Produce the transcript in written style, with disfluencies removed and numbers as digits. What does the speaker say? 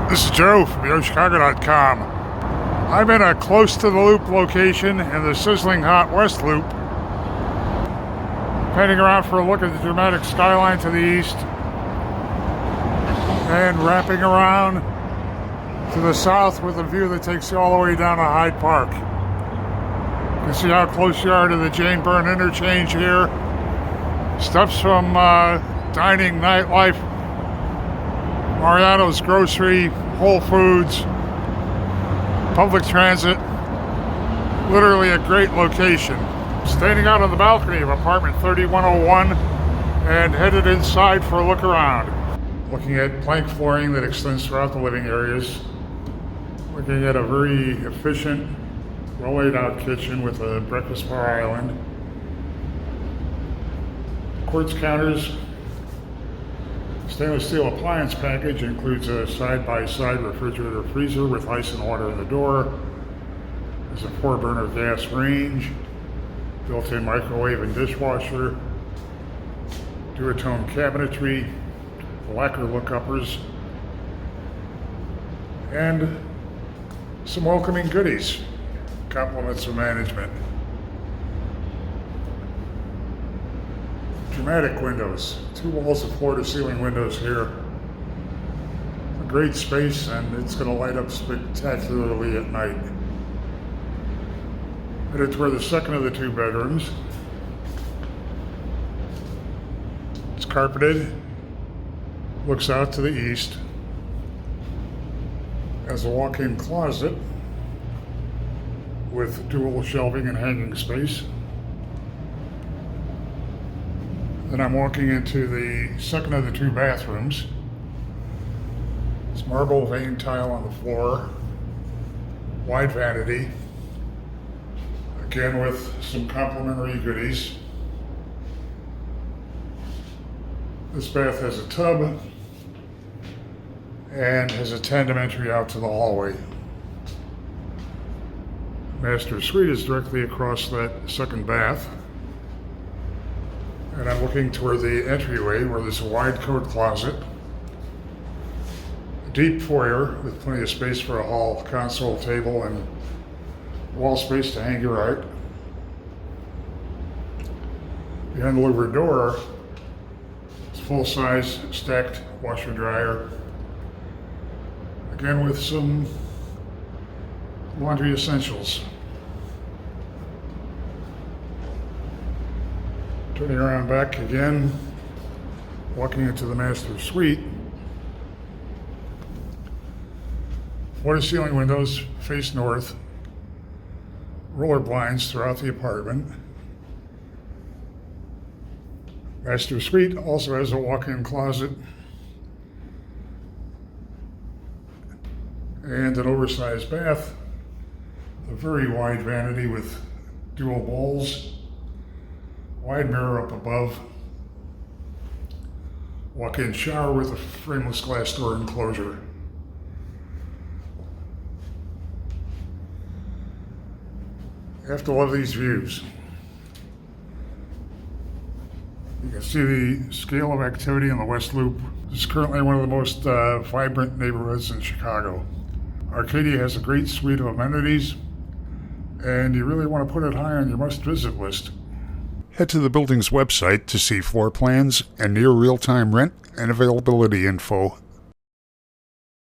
This is Joe from YoChicago.com. I'm in a close to the loop location in the sizzling hot West Loop, panning around for a look at the dramatic skyline to the east and wrapping around to the south with a view that takes you all the way down to Hyde Park. You can see how close you are to the Jane Byrne interchange here. Steps from dining, nightlife, Mariano's Grocery, Whole Foods, public transit. Literally a great location. Standing out on the balcony of apartment 3101 and headed inside for a look around. Looking at plank flooring that extends throughout the living areas. Looking at a very efficient, well laid out kitchen with a breakfast bar island. Quartz counters. Stainless steel appliance package includes a side-by-side refrigerator freezer with ice and water in the door. There's a 4-burner gas range, built-in microwave and dishwasher, duotone cabinetry, lacquer look-uppers, and some welcoming goodies. Compliments of management. Dramatic windows. 2 walls of floor-to-ceiling windows here. A great space, and it's going to light up spectacularly at night. Headed toward the second of the 2 bedrooms. It's carpeted. Looks out to the east. Has a walk-in closet with dual shelving and hanging space. Then I'm walking into the second of the 2 bathrooms. It's marble veined tile on the floor, wide vanity, again with some complimentary goodies. This bath has a tub and has a tandem entry out to the hallway. Master suite is directly across that second bath. And I'm looking toward the entryway where there's a wide coat closet, a deep foyer with plenty of space for a hall console table and wall space to hang your art. Behind the louvered door is full-size stacked washer dryer, again with some laundry essentials. Turning around back again, walking into the master suite. Floor-to-ceiling windows face north. Roller blinds throughout the apartment. Master suite also has a walk-in closet and an oversized bath. A very wide vanity with dual bowls. Wide mirror up above. Walk-in shower with a frameless glass door enclosure. You have to love these views. You can see the scale of activity in the West Loop. This is currently one of the most vibrant neighborhoods in Chicago. Arkadia has a great suite of amenities, and you really want to put it high on your must-visit list. Head to the building's website to see floor plans and near real-time rent and availability info.